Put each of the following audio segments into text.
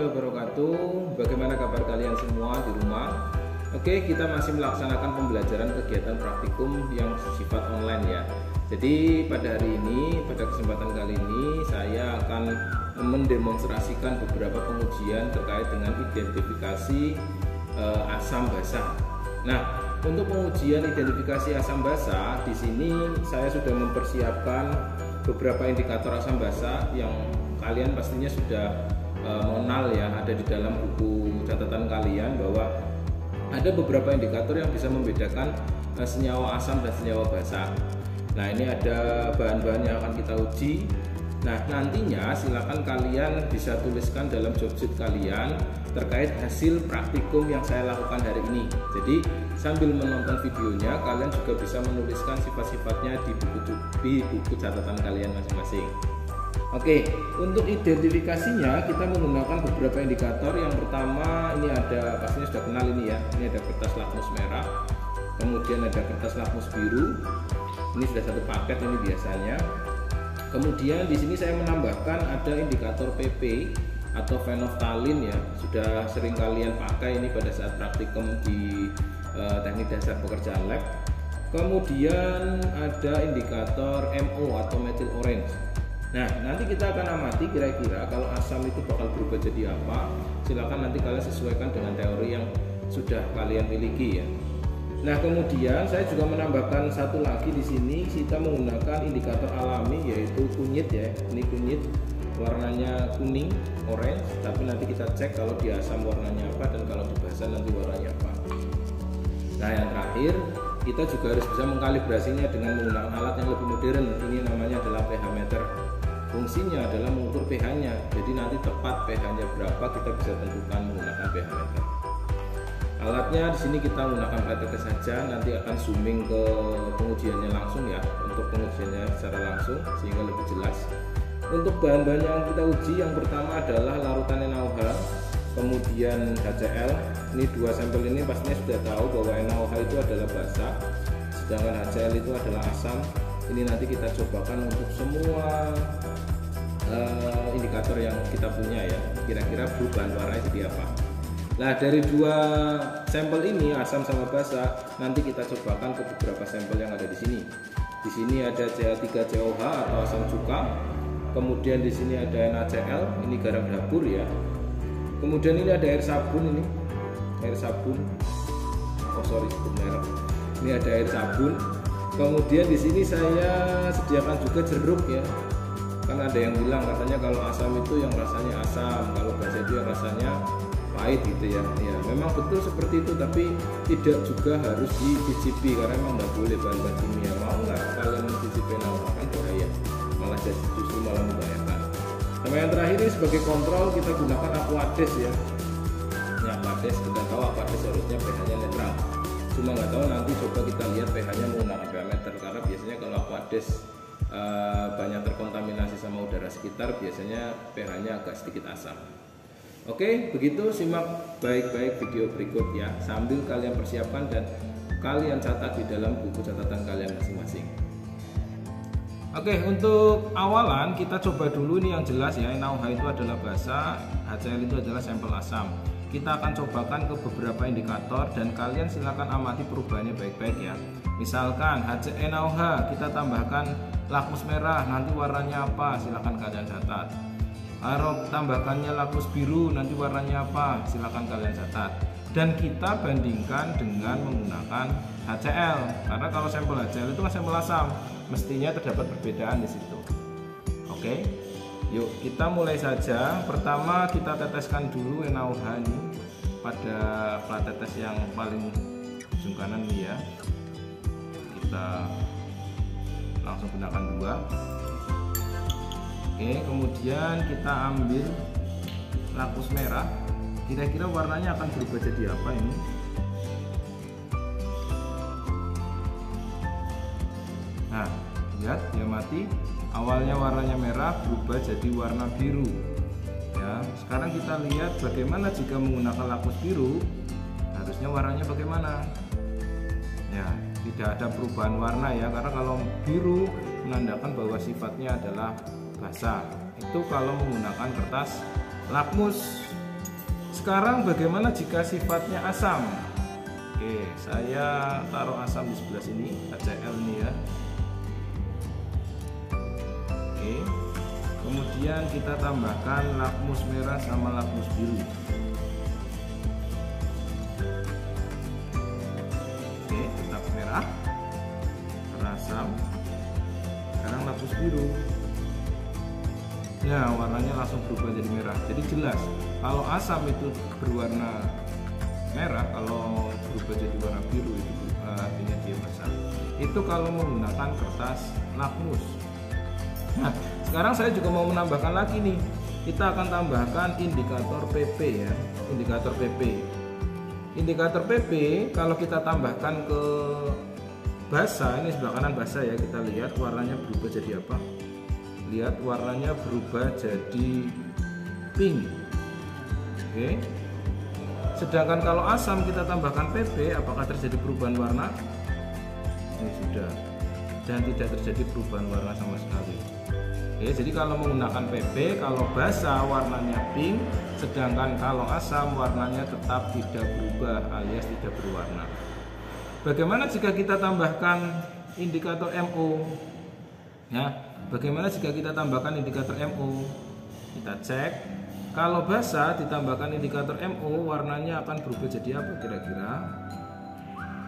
warahmatullahi wabarakatuh. Bagaimana kabar kalian semua di rumah? Oke, kita masih melaksanakan pembelajaran kegiatan praktikum yang bersifat online ya. Jadi pada hari ini, pada kesempatan kali ini saya akan mendemonstrasikan beberapa pengujian terkait dengan identifikasi asam basa. Nah, untuk pengujian identifikasi asam basa di sini saya sudah mempersiapkan beberapa indikator asam basa yang kalian pastinya sudah mengenal ya, ada di dalam buku catatan kalian bahwa ada beberapa indikator yang bisa membedakan senyawa asam dan senyawa basa. Nah, ini ada bahan-bahan yang akan kita uji. Nah, nantinya silakan kalian bisa tuliskan dalam job sheet kalian terkait hasil praktikum yang saya lakukan hari ini. Jadi sambil menonton videonya kalian juga bisa menuliskan sifat-sifatnya di buku catatan kalian masing-masing. Oke, untuk identifikasinya kita menggunakan beberapa indikator. Yang pertama ini ada, pastinya sudah kenal ini ya. Ini ada kertas lakmus merah, kemudian ada kertas lakmus biru. Ini sudah satu paket ini biasanya. Kemudian di sini saya menambahkan ada indikator PP atau phenolphthalein ya. Sudah sering kalian pakai ini pada saat praktikum di teknik dasar pekerjaan lab. Kemudian ada indikator MO atau methyl orange. Nah, nanti kita akan amati kira-kira kalau asam itu bakal berubah jadi apa. Silakan nanti kalian sesuaikan dengan teori yang sudah kalian miliki ya. Nah, kemudian saya juga menambahkan satu lagi di sini. Kita menggunakan indikator alami yaitu kunyit ya. Ini kunyit warnanya kuning, orange. Tapi nanti kita cek kalau di asam warnanya apa dan kalau di basa nanti warnanya apa. Nah, yang terakhir kita juga harus bisa mengkalibrasinya dengan menggunakan alat yang lebih modern. Ini namanya adalah pH meter. Fungsinya adalah mengukur pH-nya. Jadi nanti tepat pH-nya berapa kita bisa tentukan menggunakan pH meter. Alatnya di sini kita menggunakan plat saja. Nanti akan zooming ke pengujiannya langsung ya. Untuk pengujiannya secara langsung sehingga lebih jelas. Untuk bahan-bahan yang kita uji, yang pertama adalah larutan NaOH, kemudian HCl. Ini dua sampel ini pastinya sudah tahu bahwa NaOH itu adalah basa, sedangkan HCl itu adalah asam. Ini nanti kita cobakan untuk semua indikator yang kita punya ya, kira-kira perubahan warnanya jadi apa. Nah, dari dua sampel ini asam sama basa, nanti kita cobakan ke beberapa sampel yang ada di sini. Di sini ada Cl3COH atau asam cuka, kemudian di sini ada NaCl, ini garam dapur ya. Kemudian ini ada air sabun, ini air sabun. Oh sorry, sebut merek. Ini ada air sabun. Kemudian di sini saya sediakan juga jeruk ya. Kan ada yang bilang katanya kalau asam itu yang rasanya asam, kalau basa itu yang rasanya pahit gitu ya. Ya, memang betul seperti itu, tapi tidak juga harus dicicipi karena memang nggak boleh bahan-bahan kimia. Mau nggak kalian mencicipi NaOH kan bahaya, malah jadi justru malah membahayakan. Sama yang terakhir ini sebagai kontrol kita gunakan Aquades ya. Ya, Aquades kita tahu Aquades harusnya pH-nya netral. Cuma nggak tahu, nanti coba kita lihat pH-nya menggunakan pH meter karena biasanya kalau Aquades banyak terkontaminasi sama udara sekitar, biasanya pH-nya agak sedikit asam. Oke, begitu, simak baik-baik video berikut ya, sambil kalian persiapkan dan kalian catat di dalam buku catatan kalian masing-masing. Oke, untuk awalan kita coba dulu nih yang jelas ya. NaOH itu adalah basa, HCl itu adalah sampel asam. Kita akan cobakan ke beberapa indikator dan kalian silakan amati perubahannya baik-baik ya. Misalkan NaOH kita tambahkan lakmus merah, nanti warnanya apa? Silakan kalian catat. Kalau tambahkannya lakmus biru, nanti warnanya apa? Silakan kalian catat. Dan kita bandingkan dengan menggunakan HCl, karena kalau sampel HCl itu kan sampel asam, mestinya terdapat perbedaan di situ. Oke, yuk kita mulai saja. Pertama kita teteskan dulu NaOH ini pada plat tetes yang paling ujung kanan ini ya. Kita langsung gunakan dua. Oke, kemudian kita ambil lakmus merah. Kira-kira warnanya akan berubah jadi apa ini? Nah, lihat dia mati. Awalnya warnanya merah berubah jadi warna biru. Ya, sekarang kita lihat bagaimana jika menggunakan lakmus biru. Harusnya warnanya bagaimana? Ya, tidak ada perubahan warna ya, karena kalau biru menandakan bahwa sifatnya adalah basa. Itu kalau menggunakan kertas lakmus. Sekarang bagaimana jika sifatnya asam? Oke, saya taruh asam di sebelah sini, HCl ini ya. Oke, kemudian kita tambahkan lakmus merah sama lakmus biru. Oke, tetap merah, asam. Sekarang lakmus biru. Nah, warnanya langsung berubah jadi merah. Jadi jelas kalau asam itu berwarna merah, kalau berubah jadi warna biru itu artinya dia basah. Itu kalau menggunakan kertas lakmus. Nah, sekarang saya juga mau menambahkan lagi nih. Kita akan tambahkan indikator PP ya, indikator PP. Indikator PP kalau kita tambahkan ke basah, ini sebelah kanan basah ya, kita lihat warnanya berubah jadi apa? Lihat warnanya berubah jadi pink. Oke. Sedangkan kalau asam kita tambahkan PP, apakah terjadi perubahan warna? Ini sudah, dan tidak terjadi perubahan warna sama sekali. Oke, jadi kalau menggunakan PP, kalau basah warnanya pink, sedangkan kalau asam warnanya tetap tidak berubah alias tidak berwarna. Bagaimana jika kita tambahkan indikator MO? Ya, bagaimana jika kita tambahkan indikator MO? Kita cek. Kalau basah ditambahkan indikator MO, warnanya akan berubah jadi apa kira-kira?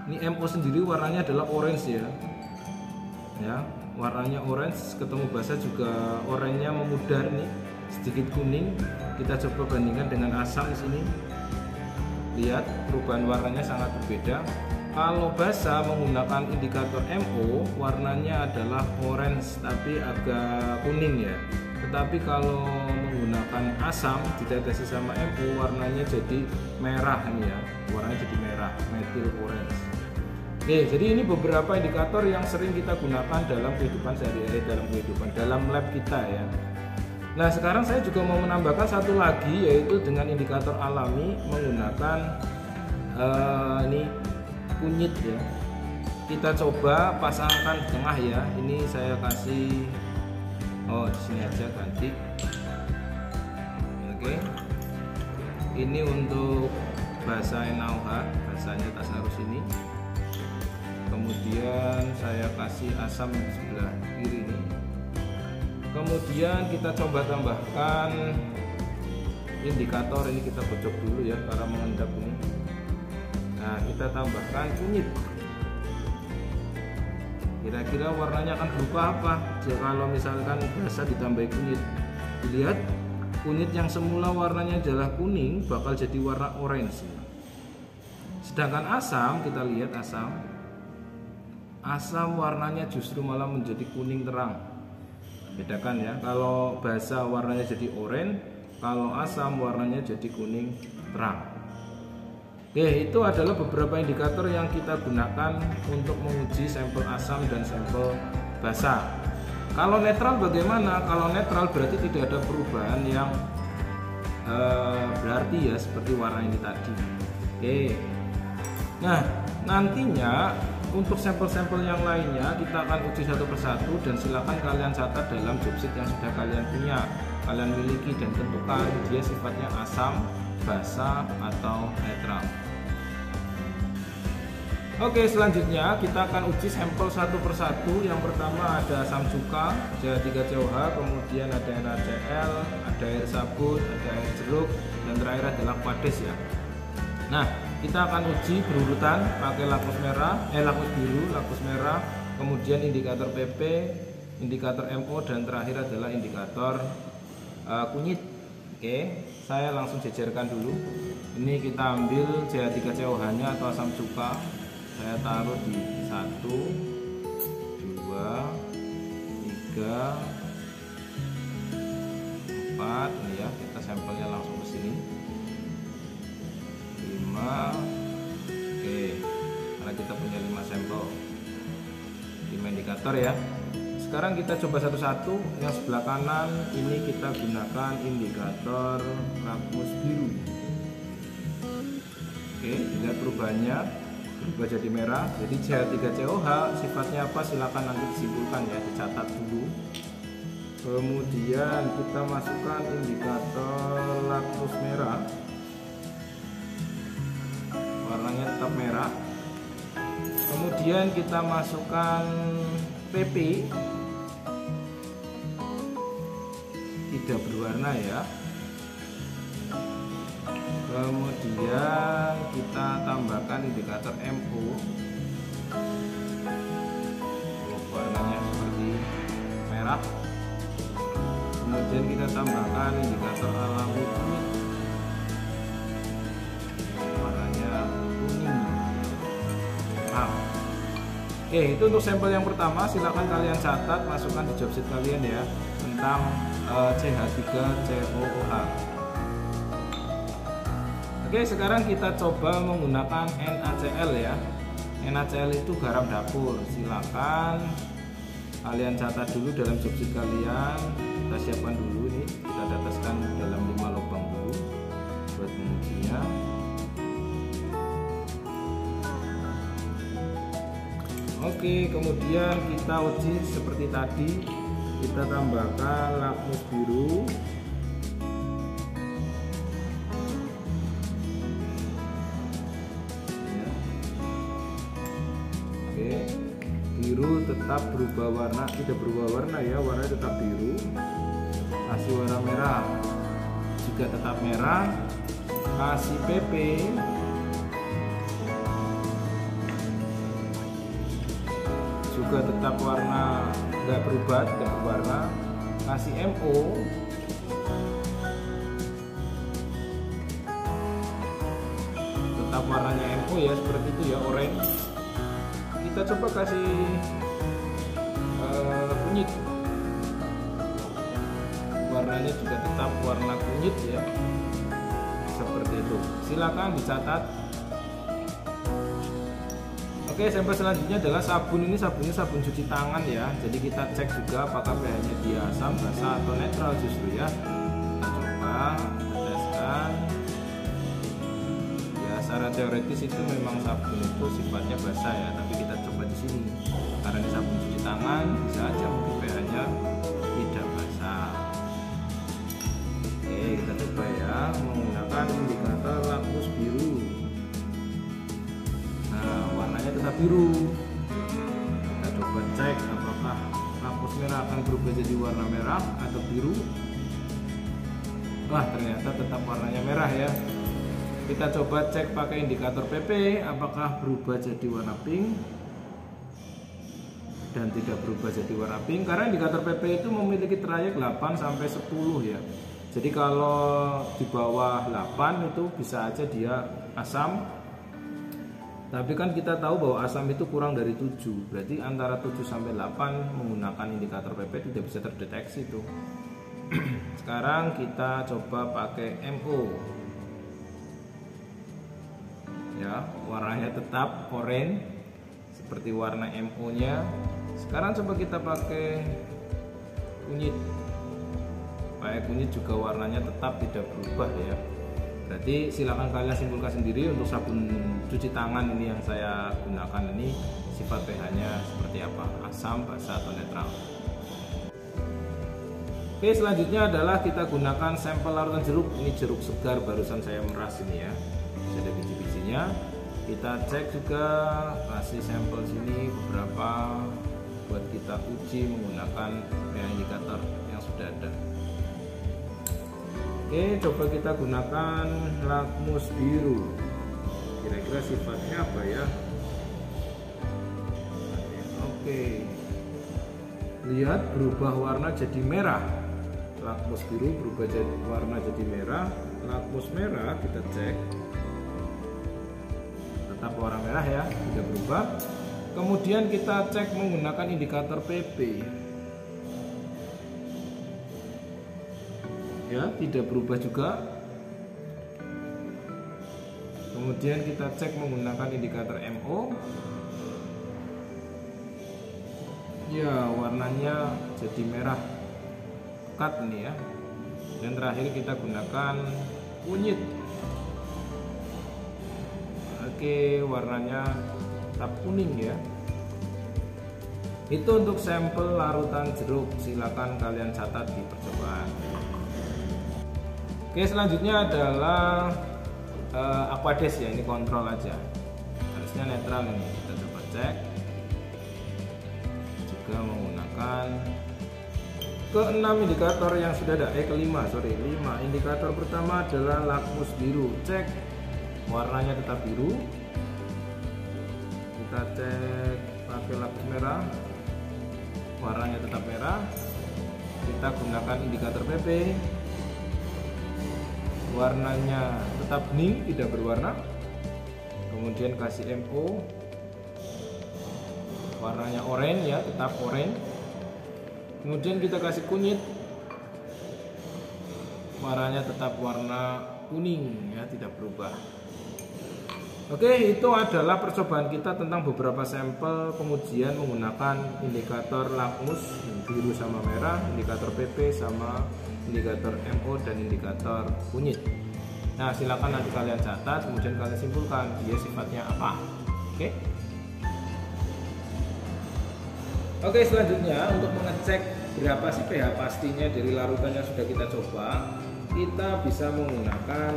Ini MO sendiri warnanya adalah orange ya. Ya, warnanya orange, ketemu basah juga oranye memudar nih, sedikit kuning. Kita coba bandingkan dengan asam di sini. Lihat perubahan warnanya sangat berbeda. Kalau basah menggunakan indikator MO, warnanya adalah orange tapi agak kuning ya. Tetapi kalau menggunakan asam ditetesi sama MO, warnanya jadi merah ini ya. Warnanya jadi merah, methyl orange. Oke, jadi ini beberapa indikator yang sering kita gunakan dalam kehidupan sehari-hari, dalam lab kita ya. Nah, sekarang saya juga mau menambahkan satu lagi, yaitu dengan indikator alami menggunakan ini kunyit ya. Kita coba pasangkan di tengah ya. Ini saya kasih di sini aja ganti. Oke. Ini untuk bahasa NaOH, bahasanya Tasarus ini. Kemudian saya kasih asam di sebelah kiri ini. Kemudian kita coba tambahkan indikator, ini kita kocok dulu ya karena mengendap ini. Nah, kita tambahkan kunyit. Kira-kira warnanya akan berubah apa jika kalau misalkan basah ditambah kunyit? Dilihat, kunyit yang semula warnanya adalah kuning bakal jadi warna orange. Sedangkan asam, kita lihat asam warnanya justru malah menjadi kuning terang. Bedakan ya, kalau basah warnanya jadi oranye, kalau asam warnanya jadi kuning terang. Oke, itu adalah beberapa indikator yang kita gunakan untuk menguji sampel asam dan sampel basah. Kalau netral bagaimana? Kalau netral berarti tidak ada perubahan yang berarti ya, seperti warna ini tadi. Oke. Nah, nantinya untuk sampel-sampel yang lainnya kita akan uji satu persatu, dan silakan kalian catat dalam job sheet yang sudah kalian punya, kalian miliki, dan tentukan dia sifatnya asam, basah atau netral. Oke, selanjutnya kita akan uji sampel satu persatu. Yang pertama ada asam cuka, CH3COH, kemudian ada NaCl, ada air sabun, ada air jeruk, dan terakhir adalah Aquades ya. Nah, kita akan uji berurutan pakai lakmus merah, lakmus biru, lakmus merah, kemudian indikator PP, indikator MO, dan terakhir adalah indikator kunyit. Oke, saya langsung jejerkan dulu. Ini kita ambil CH3COH-nya atau asam cuka. Saya taruh di 1, 2, 3, 4. Ini ya, kita sampelnya langsung ke sini. 5. Oke, karena kita punya 5 sampel, 5 indikator ya. Sekarang kita coba satu-satu. Yang sebelah kanan ini kita gunakan indikator lakmus biru. Oke, lihat perubahannya, berubah jadi merah. Jadi CH3COH sifatnya apa, silakan nanti disimpulkan ya, dicatat dulu. Kemudian kita masukkan indikator lakmus merah. kemudian kita masukkan PP, tidak berwarna ya. Kemudian kita tambahkan indikator MO, warnanya seperti merah. Kemudian kita tambahkan indikator alami kuning, warnanya kuning. Oke, itu untuk sampel yang pertama. Silakan kalian catat, masukkan di job sheet kalian ya, tentang CH3COOH. Oke, sekarang kita coba menggunakan NaCl ya. NaCl itu garam dapur. Silakan kalian catat dulu dalam job sheet kalian. Kita siapkan dulu nih, kita tetaskan dalam 5 lubang dulu buat mengujinya. Oke, kemudian kita uji seperti tadi. Kita tambahkan lakmus biru, ya. Oke, biru tetap berubah warna, tidak berubah warna ya, warnanya tetap biru. Kasih warna merah juga tetap merah. Kasih PP, juga tetap warna nggak berubah, tidak berwarna. Kasih MO, tetap warnanya MO ya, seperti itu ya, orange. Kita coba kasih kunyit, warnanya juga tetap warna kunyit ya, seperti itu. Silakan dicatat. Oke, sampel selanjutnya adalah sabun. Ini sabunnya sabun cuci tangan ya. Jadi kita cek juga apakah pH-nya dia asam, basa atau netral justru ya. Kita coba teskan. Ya, secara teoritis itu memang sabun itu sifatnya basa ya, tapi kita coba di sini. Karena ini sabun cuci tangan, bisa aja mungkin pH-nya tidak basa. Oke, kita coba ya menggunakan indikator lakmus biru. Warnanya tetap biru. Kita coba cek apakah lakmus merah akan berubah jadi warna merah atau biru. Wah, ternyata tetap warnanya merah ya. Kita coba cek pakai indikator PP, apakah berubah jadi warna pink dan tidak berubah jadi warna pink. Karena indikator PP itu memiliki trayek 8 sampai 10 ya. Jadi kalau di bawah 8 itu bisa aja dia asam. Tapi kan kita tahu bahwa asam itu kurang dari 7. Berarti antara 7 sampai 8 menggunakan indikator PP tidak bisa terdeteksi tuh. Sekarang kita coba pakai MO. Ya, warnanya tetap oranye seperti warna MO-nya. Sekarang coba kita pakai kunyit. Pakai kunyit juga warnanya tetap tidak berubah ya. Berarti silakan kalian simpulkan sendiri untuk sabun cuci tangan ini yang saya gunakan ini sifat pH-nya seperti apa, asam, basa atau netral. Oke, selanjutnya adalah kita gunakan sampel larutan jeruk. Ini jeruk segar barusan saya meras ini ya, bisa ada biji-bijinya. Kita cek juga, kasih sampel sini beberapa buat kita uji menggunakan pH indikator yang sudah ada. Oke, coba kita gunakan lakmus biru. Kira-kira sifatnya apa ya? Oke, lihat berubah warna jadi merah. Lakmus biru berubah jadi warna jadi merah. Lakmus merah kita cek, tetap warna merah ya, tidak berubah. Kemudian kita cek menggunakan indikator PP. Ya, tidak berubah juga. Kemudian kita cek menggunakan indikator MO. Ya, warnanya jadi merah pekat ini ya. Dan terakhir kita gunakan kunyit. Oke, warnanya tetap kuning ya. Itu untuk sampel larutan jeruk. Silakan kalian catat di percobaan. Oke, selanjutnya adalah Aquades ya, ini kontrol aja, harusnya netral ini. Kita coba cek. juga menggunakan keenam indikator yang sudah ada, kelima, 5 indikator. Pertama adalah lakmus biru, cek warnanya tetap biru. Kita cek pakai lakmus merah, warnanya tetap merah. Kita gunakan indikator PP, warnanya tetap bening, tidak berwarna. Kemudian kasih MO, warnanya oranye ya, tetap oranye. Kemudian kita kasih kunyit, warnanya tetap warna kuning ya, tidak berubah. Oke, itu adalah percobaan kita tentang beberapa sampel pengujian menggunakan indikator lakmus biru sama merah, indikator PP sama indikator MO dan indikator kunyit. Nah, silakan nanti kalian catat, kemudian kalian simpulkan dia sifatnya apa. Oke, selanjutnya untuk mengecek berapa sih pH pastinya dari larutan yang sudah kita coba, kita bisa menggunakan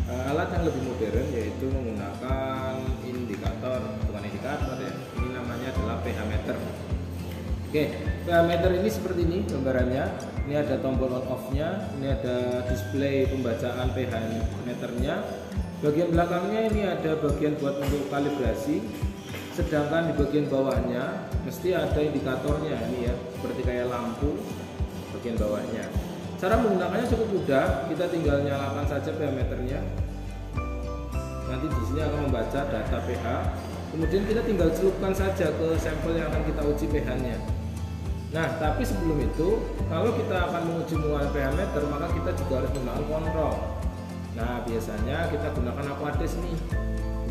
alat yang lebih modern, yaitu menggunakan indikator, bukan indikator ya, ini namanya adalah pH meter. Oke, pH meter ini seperti ini gambarannya. Ini ada tombol on off-nya, ini ada display pembacaan pH meternya. Bagian belakangnya ini ada bagian buat untuk kalibrasi. Sedangkan di bagian bawahnya mesti ada indikatornya ini ya, seperti kayak lampu bagian bawahnya. Cara menggunakannya cukup mudah, kita tinggal nyalakan saja pH meternya. Nanti di sini akan membaca data pH. Kemudian kita tinggal celupkan saja ke sampel yang akan kita uji pH-nya. Nah, tapi sebelum itu, kalau kita akan menguji menggunakan pH meter, maka kita juga harus menggunakan kontrol. Nah, biasanya kita gunakan Aquades nih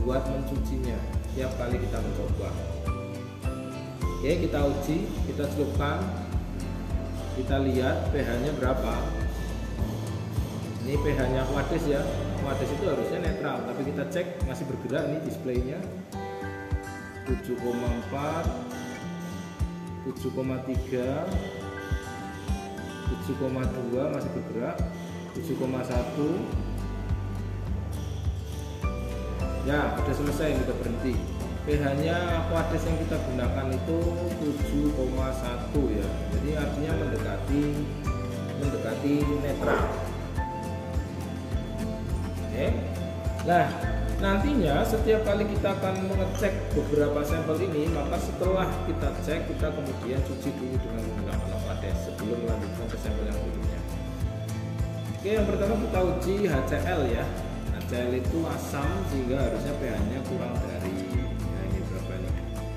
buat mencucinya tiap kali kita mencoba. Oke, kita uji, kita celupkan, kita lihat pH-nya berapa. Ini pH-nya Aquades ya. Aquades itu harusnya netral, tapi kita cek masih bergerak. Ini displaynya 7,4, 7,3, 7,2 masih bergerak, 7,1. Ya, udah selesai, kita berhenti. pH-nya Aquades yang kita gunakan itu 7,1 ya. Jadi artinya mendekati netral. Oke. Nah, nantinya setiap kali kita akan mengecek beberapa sampel ini, maka setelah kita cek, kita kemudian cuci dulu dengan menggunakan Aquades sebelum melanjutkan ke sampel yang berikutnya. Oke, yang pertama kita uji HCl ya. HCl itu asam, sehingga harusnya pH-nya kurang dari, nah ini berapa nih?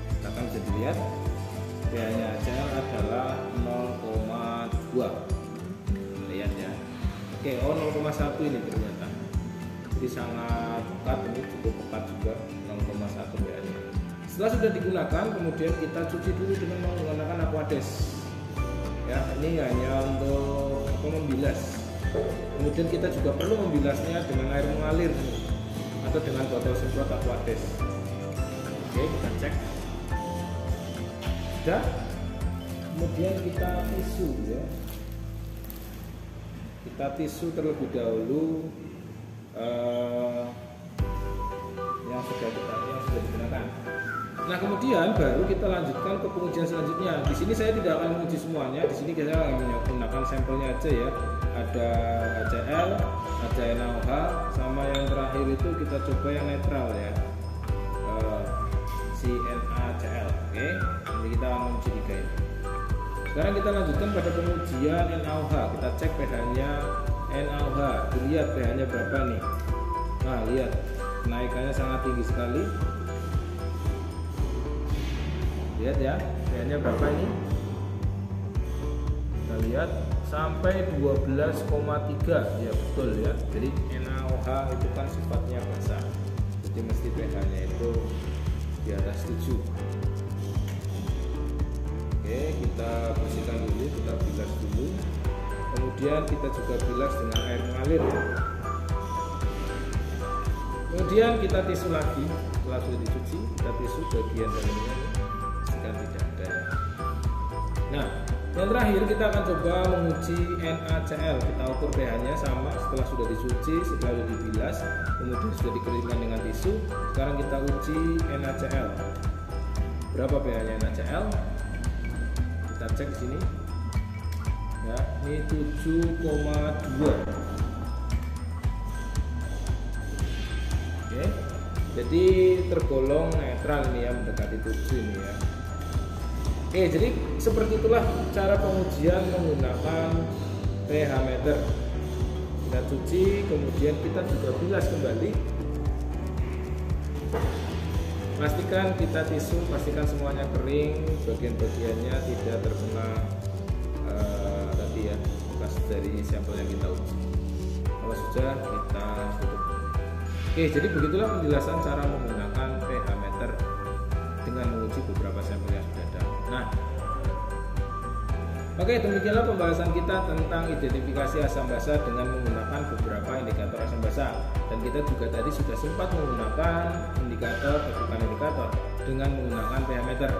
Kita akan bisa dilihat pH-nya HCl adalah 0,2. Lihat ya. Oke, 0,1 ini ternyata. Jadi sangat pekat, ini cukup pekat juga, 0,1 pH-nya. Setelah sudah digunakan, kemudian kita cuci dulu dengan menggunakan Aquades. Ya, ini hanya untuk membilas. Kemudian kita juga perlu membilasnya dengan air mengalir atau dengan botol semprot Aquades. Oke, kita cek. Sudah. Kemudian kita tisu ya. Kita tisu terlebih dahulu yang sudah digunakan. Nah, kemudian baru kita lanjutkan ke pengujian selanjutnya. Di sini saya tidak akan menguji semuanya. Di sini kita akan menggunakan sampelnya aja ya. Ada HCl, ada NaOH, sama yang terakhir itu kita coba yang netral ya, si NaCl. Oke, jadi kita akan menguji 3 ini. Sekarang kita lanjutkan pada pengujian NaOH. Kita cek pH-nya NaOH. Dilihat pH-nya berapa nih. Nah, lihat kenaikannya sangat tinggi sekali. Lihat ya, pH-nya berapa ini? Kita lihat sampai 12,3 ya, betul ya. Jadi NaOH itu kan sifatnya basa, jadi mesti pH-nya itu di atas 7. Oke, kita bersihkan dulu, kita bilas dulu. Kemudian kita juga bilas dengan air mengalir. Kemudian kita tisu lagi. Setelah sudah dicuci, kita tisu bagian dalamnya jika tidak ada ya. Nah, yang terakhir kita akan coba menguji NaCl. Kita ukur pH-nya sama setelah sudah dicuci, setelah sudah dibilas, kemudian sudah dikeringkan dengan tisu. Sekarang kita uji NaCl. Berapa pH-nya NaCl? Kita cek di sini. Ya, ini 7,2. Oke. Jadi tergolong netral ini ya, mendekati 7 ini ya. Oke, jadi seperti itulah cara pengujian menggunakan pH meter. Kita cuci, kemudian kita juga bilas kembali. Pastikan kita tisu, pastikan semuanya kering, bagian-bagiannya tidak terkena tadi ya, bekas dari sampel yang kita uji. Kalau sudah, kita tutup. Oke, jadi begitulah penjelasan cara menggunakan pH meter dengan menguji beberapa sampel yang sudah ada. Nah, oke, demikianlah pembahasan kita tentang identifikasi asam basa dengan menggunakan beberapa indikator asam basa. Dan kita juga tadi sudah sempat menggunakan indikator, bukan indikator, dengan menggunakan pH meter.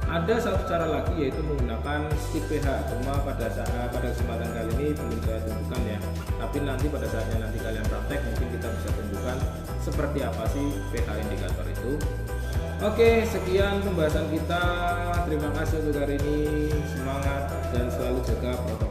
Ada satu cara lagi yaitu menggunakan stick pH. Cuma pada kesempatan kali ini belum saya tunjukkan ya. Tapi nanti pada saatnya nanti kalian praktek mungkin kita bisa tunjukkan seperti apa sih pH indikator itu. Oke, sekian pembahasan kita. Terima kasih untuk hari ini. Semangat dan selalu jaga protokol